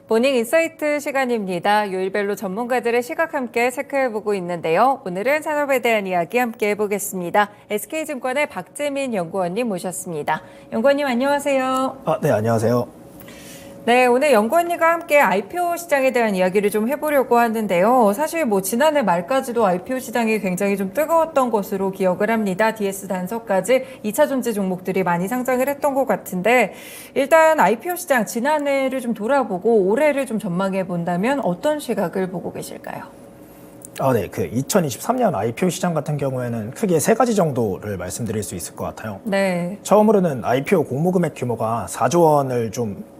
모닝 인사이트 시간입니다. 요일별로 전문가들의 시각 함께 체크해보고 있는데요. 오늘은 산업에 대한 이야기 함께 해보겠습니다. SK증권의 박재민 연구원님 모셨습니다. 연구원님 안녕하세요. 네, 안녕하세요. 네, 오늘 연구원님과 함께 IPO 시장에 대한 이야기를 좀 해보려고 하는데요. 사실 지난해 말까지도 IPO 시장이 굉장히 좀 뜨거웠던 것으로 기억을 합니다. DS 단서까지 2차 전지 종목들이 많이 상장을 했던 것 같은데, 일단 IPO 시장 지난해를 좀 돌아보고 올해를 좀 전망해 본다면 어떤 시각을 보고 계실까요? 네, 2023년 IPO 시장 같은 경우에는 크게 세 가지 정도를 말씀드릴 수 있을 것 같아요. 네. 처음으로는 IPO 공모 금액 규모가 4조 원을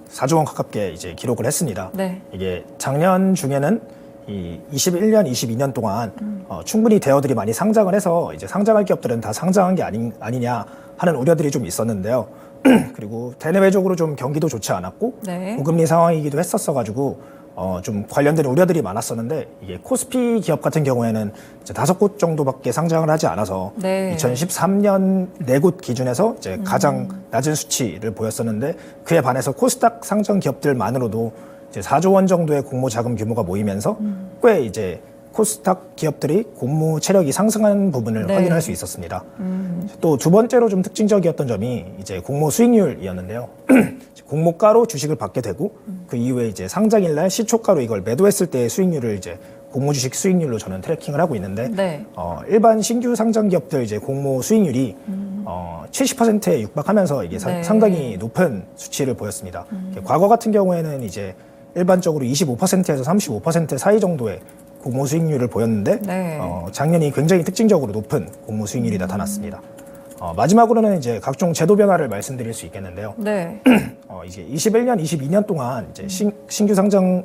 4조 원 가깝게 이제 기록을 했습니다. 네. 이게 작년 중에는 이 21년, 22년 동안 충분히 대여들이 많이 상장을 해서 이제 상장할 기업들은 다 상장한 게 아니냐 하는 우려들이 좀 있었는데요. 그리고 대내외적으로 좀 경기도 좋지 않았고 네. 고금리 상황이기도 했었어가지고 좀 관련된 우려들이 많았었는데 이게 코스피 기업 같은 경우에는 이제 5곳 정도밖에 상장을 하지 않아서 네. 2013년 4곳 기준에서 이제 가장 낮은 수치를 보였었는데 그에 반해서 코스닥 상장 기업들만으로도 이제 4조 원 정도의 공모 자금 규모가 모이면서 꽤 이제 코스닥 기업들이 공모 체력이 상승한 부분을 네. 확인할 수 있었습니다. 또 두 번째로 좀 특징적이었던 점이 이제 공모 수익률이었는데요. 공모가로 주식을 받게 되고 그 이후에 이제 상장일날 시초가로 이걸 매도했을 때의 수익률을 이제 공모 주식 수익률로 저는 트래킹을 하고 있는데 네. 일반 신규 상장 기업들 이제 공모 수익률이 70%에 육박하면서 이게 네. 상당히 높은 수치를 보였습니다. 과거 같은 경우에는 이제 일반적으로 25%에서 35% 사이 정도의 공모 수익률을 보였는데 네. 작년이 굉장히 특징적으로 높은 공모 수익률이 나타났습니다. 마지막으로는 이제 각종 제도 변화를 말씀드릴 수 있겠는데요. 네. 이제 21년, 22년 동안 이제 신규 상장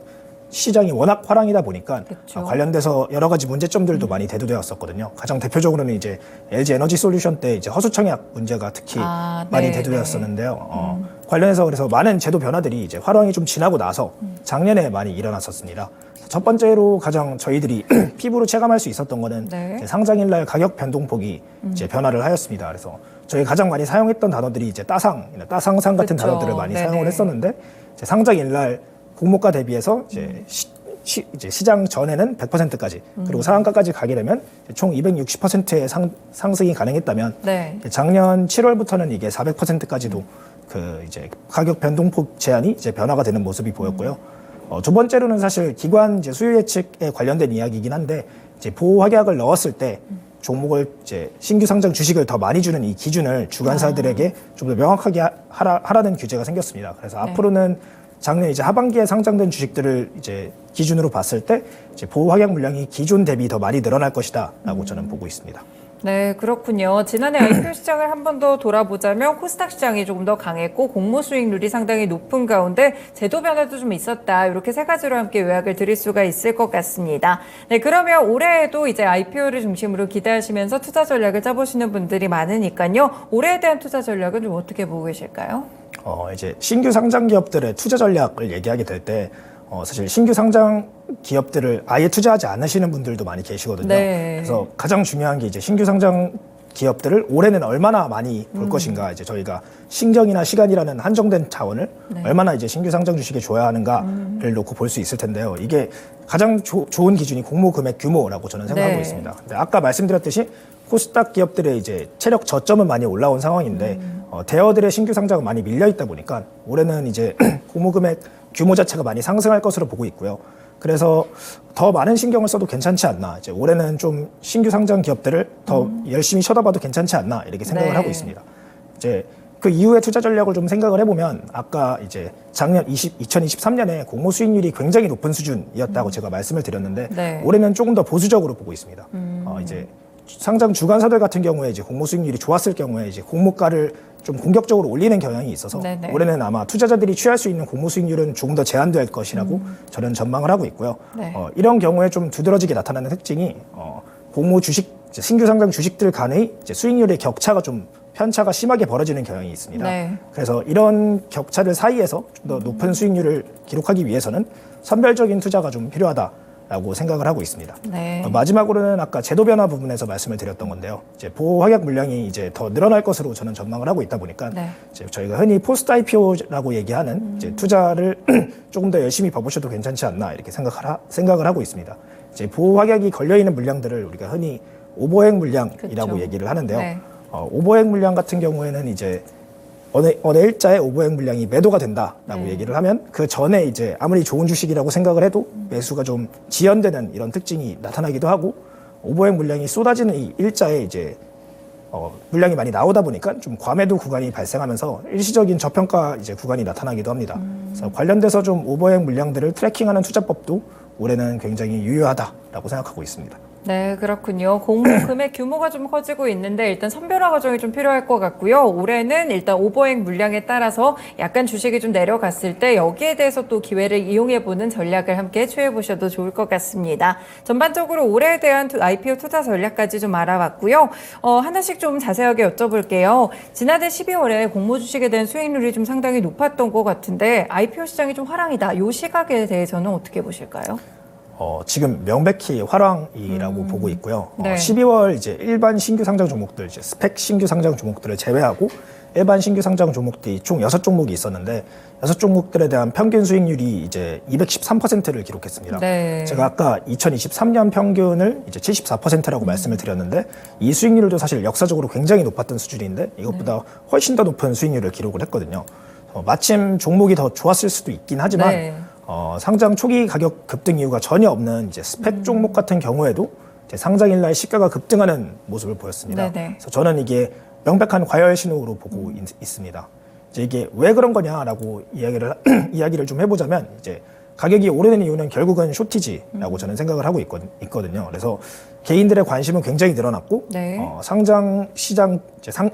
시장이 워낙 화랑이다 보니까 그쵸. 관련돼서 여러 가지 문제점들도 많이 대두되었었거든요. 가장 대표적으로는 이제 LG 에너지 솔루션 때 이제 허수청약 문제가 특히 많이 네, 대두되었었는데요. 관련해서 그래서 많은 제도 변화들이 이제 화랑이 좀 지나고 나서 작년에 많이 일어났었습니다. 첫 번째로 가장 저희들이 피부로 체감할 수 있었던 거는 네. 이제 상장일날 가격 변동폭이 이제 변화를 하였습니다. 그래서 저희 가장 많이 사용했던 단어들이 이제 따상상 같은 그쵸. 단어들을 많이 네네. 사용을 했었는데 이제 상장일날 공모가 대비해서 이제 이제 시장 전에는 100%까지 그리고 상한가까지 가게 되면 총 260%의 상승이 가능했다면 네. 작년 7월부터는 이게 400%까지도 그 이제 가격 변동폭 제한이 이제 변화가 되는 모습이 보였고요. 두 번째로는 사실 기관 이제 수요 예측에 관련된 이야기이긴 한데 이제 보호 확약을 넣었을 때 종목을 이제 신규 상장 주식을 더 많이 주는 이 기준을 주관사들에게 좀 더 명확하게 하라는 규제가 생겼습니다. 그래서 앞으로는 작년 이제 하반기에 상장된 주식들을 이제 기준으로 봤을 때 이제 보호 확약 물량이 기존 대비 더 많이 늘어날 것이다라고 저는 보고 있습니다. 네, 그렇군요. 지난해 IPO 시장을 한 번 더 돌아보자면 코스닥 시장이 조금 더 강했고 공모 수익률이 상당히 높은 가운데 제도 변화도 좀 있었다. 이렇게 세 가지로 함께 요약을 드릴 수가 있을 것 같습니다. 네, 그러면 올해에도 이제 IPO를 중심으로 기대하시면서 투자 전략을 짜보시는 분들이 많으니까요. 올해에 대한 투자 전략은 좀 어떻게 보고 계실까요? 이제 신규 상장 기업들의 투자 전략을 얘기하게 될 때 사실 신규 상장 기업들을 아예 투자하지 않으시는 분들도 많이 계시거든요. 네. 그래서 가장 중요한 게 이제 신규 상장 기업들을 올해는 얼마나 많이 볼 것인가, 이제 저희가 신경이나 시간이라는 한정된 자원을 얼마나 이제 신규 상장 주식에 줘야 하는가를 놓고 볼 수 있을 텐데요. 이게 가장 좋은 기준이 공모 금액 규모라고 저는 생각하고 네. 있습니다. 근데 아까 말씀드렸듯이 코스닥 기업들의 이제 체력 저점은 많이 올라온 상황인데 대여들의 신규 상장은 많이 밀려 있다 보니까 올해는 이제 공모 금액 규모 자체가 많이 상승할 것으로 보고 있고요. 그래서 더 많은 신경을 써도 괜찮지 않나. 이제 올해는 좀 신규 상장 기업들을 더 열심히 쳐다봐도 괜찮지 않나 이렇게 생각을 네. 하고 있습니다. 이제 그 이후의 투자 전략을 좀 생각을 해보면 아까 이제 작년 2023년에 공모 수익률이 굉장히 높은 수준이었다고 제가 말씀을 드렸는데 네. 올해는 조금 더 보수적으로 보고 있습니다. 이제 상장 주관사들 같은 경우에 이제 공모 수익률이 좋았을 경우에 이제 공모가를 좀 공격적으로 올리는 경향이 있어서 네네. 올해는 아마 투자자들이 취할 수 있는 공모 수익률은 조금 더 제한될 것이라고 저는 전망을 하고 있고요. 네. 이런 경우에 좀 두드러지게 나타나는 특징이 공모 주식 이제 신규 상장 주식들 간의 이제 수익률의 격차가 좀 편차가 심하게 벌어지는 경향이 있습니다. 네. 그래서 이런 격차들 사이에서 좀 더 높은 수익률을 기록하기 위해서는 선별적인 투자가 좀 필요하다. 라고 생각을 하고 있습니다. 네. 마지막으로는 아까 제도 변화 부분에서 말씀을 드렸던 건데요. 이제 보호 확약 물량이 이제 더 늘어날 것으로 저는 전망을 하고 있다 보니까 네. 이제 저희가 흔히 포스트 IPO라고 얘기하는 이제 투자를 조금 더 열심히 봐보셔도 괜찮지 않나 이렇게 생각을 하고 있습니다. 이제 보호 확약이 걸려 있는 물량들을 우리가 흔히 오버행 물량이라고 그쵸. 얘기를 하는데요. 네. 오버행 물량 같은 경우에는 이제 어느 일자에 오버행 물량이 매도가 된다라고 얘기를 하면 그 전에 이제 아무리 좋은 주식이라고 생각을 해도 매수가 좀 지연되는 이런 특징이 나타나기도 하고 오버행 물량이 쏟아지는 이 일자에 이제 물량이 많이 나오다 보니까 좀 과매도 구간이 발생하면서 일시적인 저평가 이제 구간이 나타나기도 합니다. 그래서 관련돼서 좀 오버행 물량들을 트래킹하는 투자법도 올해는 굉장히 유효하다라고 생각하고 있습니다. 네, 그렇군요. 공모 금액 규모가 좀 커지고 있는데 일단 선별화 과정이 좀 필요할 것 같고요. 올해는 일단 오버행 물량에 따라서 약간 주식이 좀 내려갔을 때 여기에 대해서 또 기회를 이용해보는 전략을 함께 취해보셔도 좋을 것 같습니다. 전반적으로 올해에 대한 IPO 투자 전략까지 좀 알아봤고요. 하나씩 좀 자세하게 여쭤볼게요. 지난해 12월에 공모 주식에 대한 수익률이 좀 상당히 높았던 것 같은데 IPO 시장이 좀 화랑이다. 이 시각에 대해서는 어떻게 보실까요? 지금 명백히 화랑이라고 보고 있고요. 네. 12월 이제 일반 신규 상장 종목들, 이제 스펙 신규 상장 종목들을 제외하고 일반 신규 상장 종목들이 총 6종목이 있었는데 6종목들에 대한 평균 수익률이 이제 213%를 기록했습니다. 네. 제가 아까 2023년 평균을 이제 74%라고 말씀을 드렸는데 이 수익률도 사실 역사적으로 굉장히 높았던 수준인데 이것보다 훨씬 더 높은 수익률을 기록을 했거든요. 마침 종목이 더 좋았을 수도 있긴 하지만 네. 상장 초기 가격 급등 이유가 전혀 없는 이제 스펙 종목 같은 경우에도 이제 상장일 날 시가가 급등하는 모습을 보였습니다. 네네. 그래서 저는 이게 명백한 과열 신호로 보고 있습니다. 이제 이게 왜 그런 거냐라고 이야기를 좀 해보자면 이제 가격이 오르는 이유는 결국은 쇼티지라고 저는 생각을 하고 있거든요. 그래서 개인들의 관심은 굉장히 늘어났고 네. 상장 시장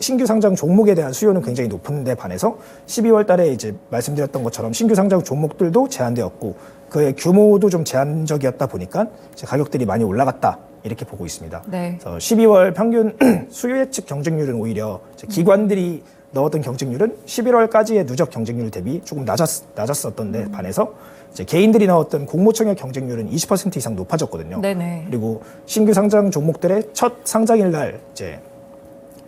신규 상장 종목에 대한 수요는 굉장히 높은데 반해서 12월 달에 이제 말씀드렸던 것처럼 신규 상장 종목들도 제한되었고 그의 규모도 좀 제한적이었다 보니까 이제 가격들이 많이 올라갔다 이렇게 보고 있습니다. 네. 그래서 12월 평균 수요 예측 경쟁률은 오히려 이제 기관들이 넣었던 경쟁률은 11월까지의 누적 경쟁률 대비 조금 낮았었던 데 반해서 이제 개인들이 넣었던 공모청약 경쟁률은 20% 이상 높아졌거든요. 네네. 그리고 신규 상장 종목들의 첫 상장일 날 이제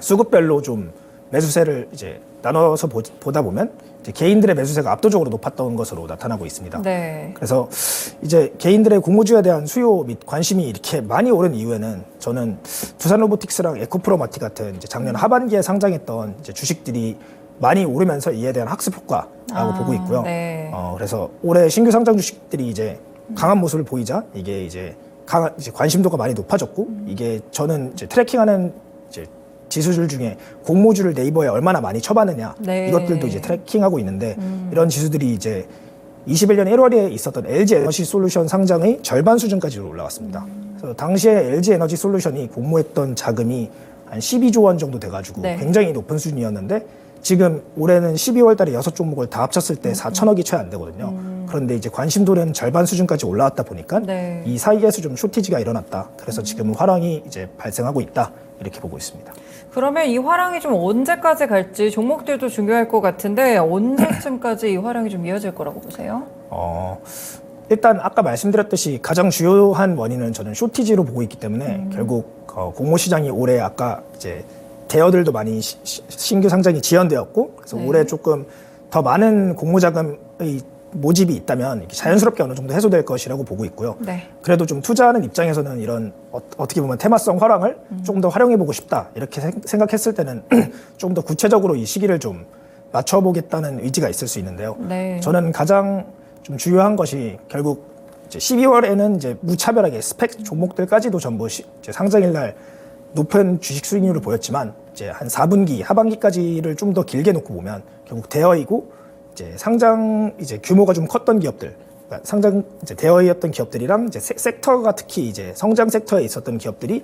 수급별로 좀 매수세를 이제 나눠서 보다 보면 이제 개인들의 매수세가 압도적으로 높았던 것으로 나타나고 있습니다. 네. 그래서 이제 개인들의 공모주에 대한 수요 및 관심이 이렇게 많이 오른 이후에는 저는 두산로보틱스랑 에코프로마티 같은 이제 작년 하반기에 상장했던 이제 주식들이 많이 오르면서 이에 대한 학습 효과라고 보고 있고요. 네. 그래서 올해 신규 상장 주식들이 이제 강한 모습을 보이자 이게 이제 관심도가 많이 높아졌고 이게 저는 이제 트래킹하는 이제 지수들 중에 공모주를 네이버에 얼마나 많이 쳐봤느냐 네. 이것들도 이제 트래킹하고 있는데 이런 지수들이 이제 21년 1월에 있었던 LG 에너지 솔루션 상장의 절반 수준까지로 올라왔습니다. 그래서 당시에 LG 에너지 솔루션이 공모했던 자금이 한 12조 원 정도 돼가지고 네. 굉장히 높은 수준이었는데 지금 올해는 12월 달에 6종목을 다 합쳤을 때 4천억이 채 안 되거든요. 그런데 이제 관심도는 절반 수준까지 올라왔다 보니까 네. 이 사이에서 좀 쇼티지가 일어났다. 그래서 지금은 화랑이 이제 발생하고 있다. 이렇게 보고 있습니다. 그러면 이 화랑이 좀 언제까지 갈지 종목들도 중요할 것 같은데 언제쯤까지 이 화랑이 좀 이어질 거라고 보세요? 일단 아까 말씀드렸듯이 가장 주요한 원인은 저는 쇼티지로 보고 있기 때문에 결국 공모 시장이 올해 아까 이제 대여들도 많이 신규 상장이 지연되었고 그래서 네. 올해 조금 더 많은 공모 자금의 모집이 있다면 자연스럽게 어느 정도 해소될 것이라고 보고 있고요. 네. 그래도 좀 투자하는 입장에서는 이런 어떻게 보면 테마성 화랑을 조금 더 활용해보고 싶다 이렇게 생각했을 때는 조금 더 구체적으로 이 시기를 좀 맞춰보겠다는 의지가 있을 수 있는데요. 네. 저는 가장 좀 주요한 것이 결국 이제 12월에는 이제 무차별하게 스펙 종목들까지도 전부 이제 상장일 날 높은 주식 수익률을 보였지만 이제 한 4분기 하반기까지를 좀 더 길게 놓고 보면 결국 대여이고 이제 상장 이제 규모가 좀 컸던 기업들, 그러니까 상장 이제 대여이었던 기업들이랑 이제 섹터가 특히 이제 성장 섹터에 있었던 기업들이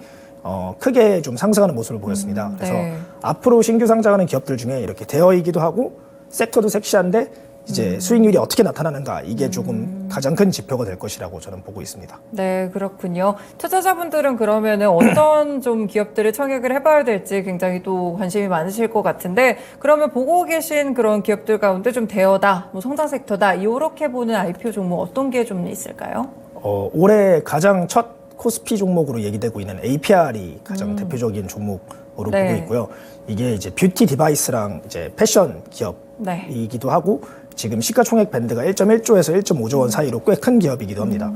크게 좀 상승하는 모습을 보였습니다. 그래서 네. 앞으로 신규 상장하는 기업들 중에 이렇게 대여이기도 하고 섹터도 섹시한데 이제 수익률이 어떻게 나타나는가 이게 조금 가장 큰 지표가 될 것이라고 저는 보고 있습니다. 네, 그렇군요. 투자자분들은 그러면은 어떤 좀 기업들을 청약을 해봐야 될지 굉장히 또 관심이 많으실 것 같은데 그러면 보고 계신 그런 기업들 가운데 좀 대여다, 뭐 성장 섹터다 이렇게 보는 IPO 종목 어떤 게 좀 있을까요? 올해 가장 첫 코스피 종목으로 얘기되고 있는 APR이 가장 대표적인 종목으로 네. 보고 있고요. 이게 이제 뷰티 디바이스랑 이제 패션 기업이기도 하고 지금 시가총액 밴드가 1.1조에서 1.5조 원 사이로 꽤 큰 기업이기도 합니다.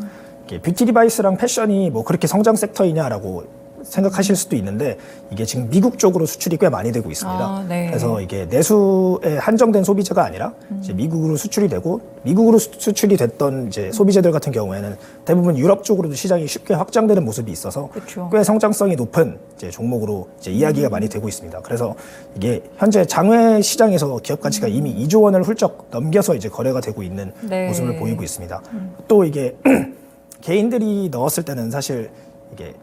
이게 뷰티 디바이스랑 패션이 뭐 그렇게 성장 섹터이냐라고 생각하실 수도 있는데 이게 지금 미국 쪽으로 수출이 꽤 많이 되고 있습니다. 아, 네. 그래서 이게 내수에 한정된 소비자가 아니라 이제 미국으로 수출이 되고 미국으로 수출이 됐던 이제 소비자들 같은 경우에는 대부분 유럽 쪽으로도 시장이 쉽게 확장되는 모습이 있어서 그쵸. 꽤 성장성이 높은 이제 종목으로 이제 이야기가 많이 되고 있습니다. 그래서 이게 현재 장외 시장에서 기업 가치가 이미 2조 원을 훌쩍 넘겨서 이제 거래가 되고 있는 네. 모습을 보이고 있습니다. 또 이게 개인들이 넣었을 때는 사실 이게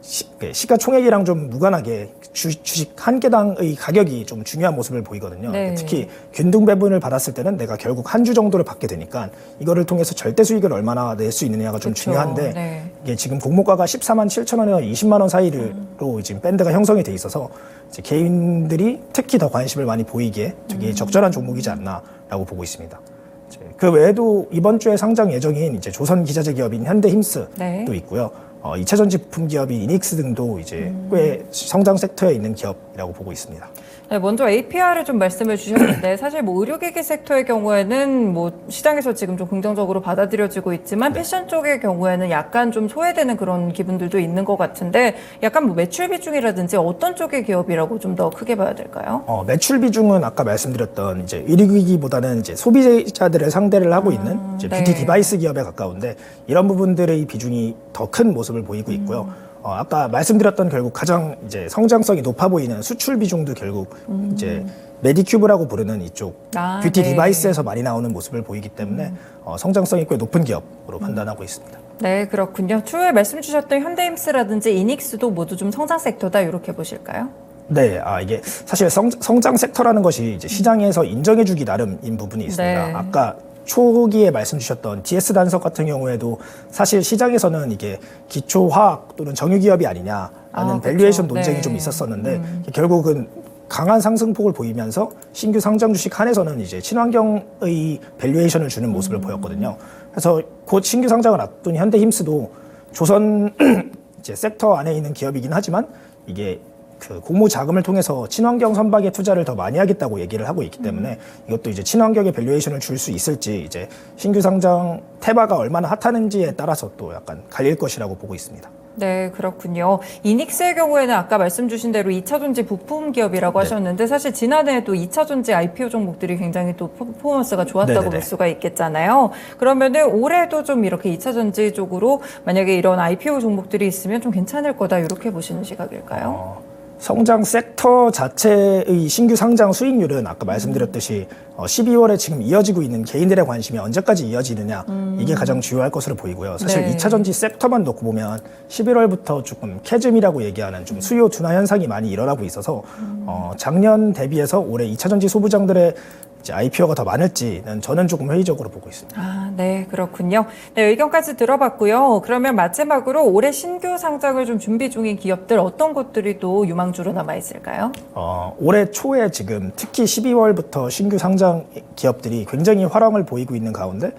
시가총액이랑 좀 무관하게 주식 한 개당의 가격이 좀 중요한 모습을 보이거든요. 네. 특히 균등 배분을 받았을 때는 내가 결국 한 주 정도를 받게 되니까 이거를 통해서 절대 수익을 얼마나 낼 수 있느냐가 좀 그쵸. 중요한데 네. 이게 지금 공모가가 14만 7천 원에서 20만 원 사이로 지금 밴드가 형성이 돼 있어서 이제 개인들이 특히 더 관심을 많이 보이기에 되게 적절한 종목이지 않나라고 보고 있습니다. 그 외에도 이번 주에 상장 예정인 이제 조선 기자재 기업인 현대힘스도 네. 있고요. 2차 전지 부품 기업인 이닉스 등도 이제 꽤 성장 섹터에 있는 기업이라고 보고 있습니다. 네, 먼저 APR을 좀 말씀을 주셨는데 사실 뭐 의료기기 섹터의 경우에는 뭐 시장에서 지금 좀 긍정적으로 받아들여지고 있지만 패션 쪽의 경우에는 약간 좀 소외되는 그런 기분들도 있는 것 같은데 약간 뭐 매출 비중이라든지 어떤 쪽의 기업이라고 좀 더 크게 봐야 될까요? 매출 비중은 아까 말씀드렸던 이제 의료기기보다는 이제 소비자들을 상대를 하고 있는 이제 네. 뷰티 디바이스 기업에 가까운데 이런 부분들의 비중이 더 큰 모습을 보이고 있고요. 아까 말씀드렸던 결국 가장 이제 성장성이 높아 보이는 수출 비중도 결국 이제 메디큐브라고 부르는 이쪽 아, 뷰티 네. 디바이스에서 많이 나오는 모습을 보이기 때문에 성장성이 꽤 높은 기업으로 판단하고 있습니다. 네, 그렇군요. 추후에 말씀 주셨던 현대힘스라든지 이닉스도 모두 좀 성장 섹터다 이렇게 보실까요? 네, 이게 사실 성장 섹터라는 것이 이제 시장에서 인정해주기 나름인 부분이 있습니다. 네. 아까 초기에 말씀 주셨던 DS 단석 같은 경우에도 사실 시장에서는 이게 기초화학 또는 정유기업이 아니냐라는 밸류에이션 그렇죠. 논쟁이 네. 좀 있었었는데 결국은 강한 상승폭을 보이면서 신규 상장 주식 한에서는 이제 친환경의 밸류에이션을 주는 모습을 보였거든요. 그래서 곧 신규 상장을 앞둔 현대힘스도 조선 이제 섹터 안에 있는 기업이긴 하지만 이게 그 공모 자금을 통해서 친환경 선박에 투자를 더 많이 하겠다고 얘기를 하고 있기 때문에 이것도 이제 친환경의 밸류에이션을 줄 수 있을지 이제 신규 상장 테마가 얼마나 핫하는지에 따라서 또 약간 갈릴 것이라고 보고 있습니다. 네, 그렇군요. 이닉스의 경우에는 아까 말씀 주신 대로 2차 전지 부품 기업이라고 네. 하셨는데 사실 지난해에도 2차 전지 IPO 종목들이 굉장히 또 퍼포먼스가 좋았다고 네네네. 볼 수가 있겠잖아요. 그러면은 올해도 좀 이렇게 2차 전지 쪽으로 만약에 이런 IPO 종목들이 있으면 좀 괜찮을 거다 이렇게 보시는 시각일까요? 성장 섹터 자체의 신규 상장 수익률은 아까 말씀드렸듯이 12월에 지금 이어지고 있는 개인들의 관심이 언제까지 이어지느냐 이게 가장 주요할 것으로 보이고요. 사실 네. 2차 전지 섹터만 놓고 보면 11월부터 조금 캐즘이라고 얘기하는 좀 수요 둔화 현상이 많이 일어나고 있어서 작년 대비해서 올해 2차 전지 소부장들의 이제 IPO가 더 많을지는 저는 조금 회의적으로 보고 있습니다. 아, 네, 그렇군요. 네, 의견까지 들어봤고요. 그러면 마지막으로 올해 신규 상장을 좀 준비 중인 기업들 어떤 것들이 또 유망주로 남아 있을까요? 올해 초에 지금 특히 12월부터 신규 상장 기업들이 굉장히 활황을 보이고 있는 가운데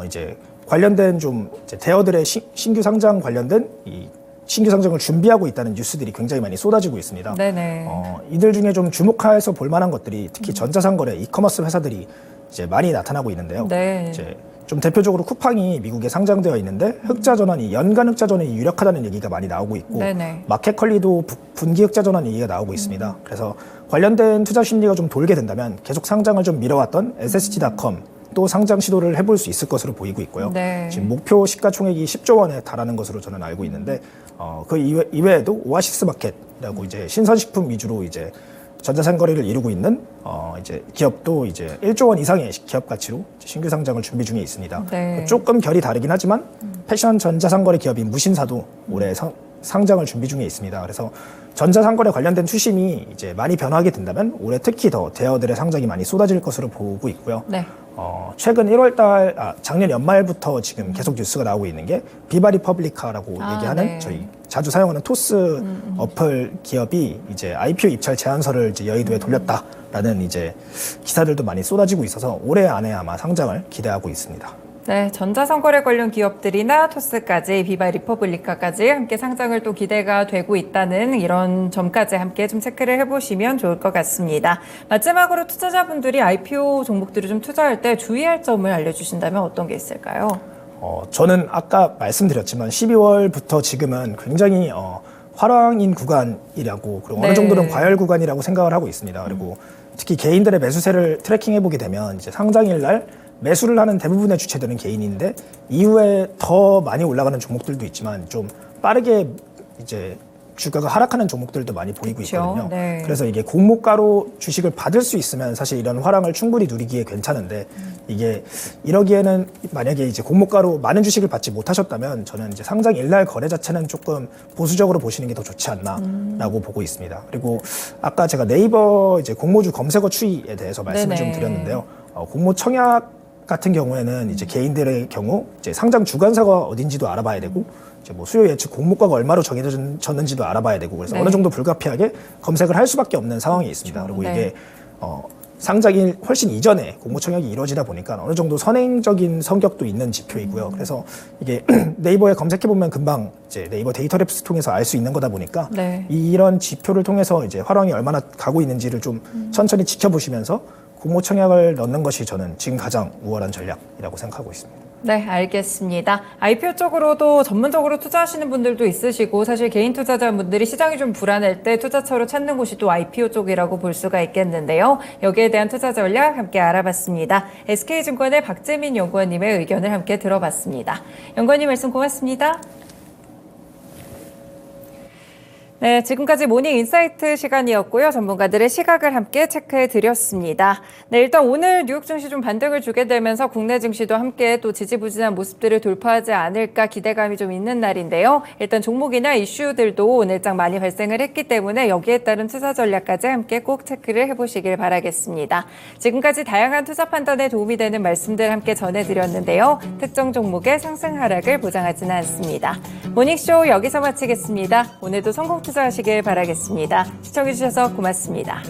이제 관련된 좀 이제 대어들의 신규 상장 관련된 이 신규 상장을 준비하고 있다는 뉴스들이 굉장히 많이 쏟아지고 있습니다. 네네. 이들 중에 좀 주목해서 볼 만한 것들이 특히 전자상거래, 이커머스 회사들이 이제 많이 나타나고 있는데요. 네. 이제 좀 대표적으로 쿠팡이 미국에 상장되어 있는데 흑자 전환이 연간 흑자 전환이 유력하다는 얘기가 많이 나오고 있고 네네. 마켓컬리도 분기 흑자 전환 얘기가 나오고 있습니다. 그래서 관련된 투자 심리가 좀 돌게 된다면 계속 상장을 좀 미뤄왔던 SSG닷컴 또 상장 시도를 해볼 수 있을 것으로 보이고 있고요. 네. 지금 목표 시가총액이 10조 원에 달하는 것으로 저는 알고 있는데 그 이외에도 오아시스 마켓이라고 이제 신선식품 위주로 이제 전자상거래를 이루고 있는 이제 기업도 이제 1조 원 이상의 기업 가치로 신규 상장을 준비 중에 있습니다. 네. 조금 결이 다르긴 하지만 패션 전자상거래 기업인 무신사도 올해 상장을 준비 중에 있습니다. 그래서 전자상거래 관련된 추심이 이제 많이 변화하게 된다면 올해 특히 더 대어들의 상장이 많이 쏟아질 것으로 보고 있고요. 네. 최근 작년 연말부터 지금 계속 뉴스가 나오고 있는 게 비바 리퍼블리카라고 얘기하는 네. 저희 자주 사용하는 토스 어플 기업이 이제 IPO 입찰 제안서를 이제 여의도에 돌렸다라는 이제 기사들도 많이 쏟아지고 있어서 올해 안에 아마 상장을 기대하고 있습니다. 네, 전자선거에 관련 기업들이나 토스까지 비바 리퍼블리카까지 함께 상장을 또 기대가 되고 있다는 이런 점까지 함께 좀 체크를 해보시면 좋을 것 같습니다. 마지막으로 투자자분들이 IPO 종목들을 좀 투자할 때 주의할 점을 알려주신다면 어떤 게 있을까요? 저는 아까 말씀드렸지만 12월부터 지금은 굉장히 화랑인 구간이라고 그리고 네. 어느 정도는 과열 구간이라고 생각을 하고 있습니다. 그리고 특히 개인들의 매수세를 트래킹해 보게 되면 이제 상장일 날 매수를 하는 대부분의 주체들은 개인인데 이후에 더 많이 올라가는 종목들도 있지만 좀 빠르게 이제 주가가 하락하는 종목들도 많이 보이고 그렇죠. 있거든요. 네. 그래서 이게 공모가로 주식을 받을 수 있으면 사실 이런 화랑을 충분히 누리기에 괜찮은데 이게 이러기에는 만약에 이제 공모가로 많은 주식을 받지 못하셨다면 저는 이제 상장 일날 거래 자체는 조금 보수적으로 보시는 게 더 좋지 않나라고 보고 있습니다. 그리고 아까 제가 네이버 이제 공모주 검색어 추이에 대해서 말씀을 네네. 좀 드렸는데요. 공모 청약 같은 경우에는 이제 개인들의 경우 이제 상장 주관사가 어딘지도 알아봐야 되고 이제 뭐 수요 예측 공모가가 얼마로 정해졌는지도 알아봐야 되고 그래서 네. 어느 정도 불가피하게 검색을 할 수밖에 없는 상황이 있습니다. 그리고 네. 이게 상장일 훨씬 이전에 공모 청약이 이루어지다 보니까 어느 정도 선행적인 성격도 있는 지표이고요. 그래서 이게 네이버에 검색해 보면 금방 이제 네이버 데이터랩스 통해서 알 수 있는 거다 보니까 네. 이런 지표를 통해서 이제 화랑이 얼마나 가고 있는지를 좀 천천히 지켜보시면서 공모 청약을 넣는 것이 저는 지금 가장 우월한 전략이라고 생각하고 있습니다. 네, 알겠습니다. IPO 쪽으로도 전문적으로 투자하시는 분들도 있으시고 사실 개인 투자자분들이 시장이 좀 불안할 때 투자처로 찾는 곳이 또 IPO 쪽이라고 볼 수가 있겠는데요. 여기에 대한 투자 전략 함께 알아봤습니다. SK증권의 박재민 연구원님의 의견을 함께 들어봤습니다. 연구원님 말씀 고맙습니다. 네, 지금까지 모닝 인사이트 시간이었고요. 전문가들의 시각을 함께 체크해 드렸습니다. 네, 일단 오늘 뉴욕 증시 좀 반등을 주게 되면서 국내 증시도 함께 또 지지부진한 모습들을 돌파하지 않을까 기대감이 좀 있는 날인데요. 일단 종목이나 이슈들도 오늘장 많이 발생을 했기 때문에 여기에 따른 투자 전략까지 함께 꼭 체크를 해보시길 바라겠습니다. 지금까지 다양한 투자 판단에 도움이 되는 말씀들 함께 전해드렸는데요. 특정 종목의 상승 하락을 보장하지는 않습니다. 모닝쇼 여기서 마치겠습니다. 오늘도 성공 투자하시길 바라겠습니다. 시청해주셔서 고맙습니다.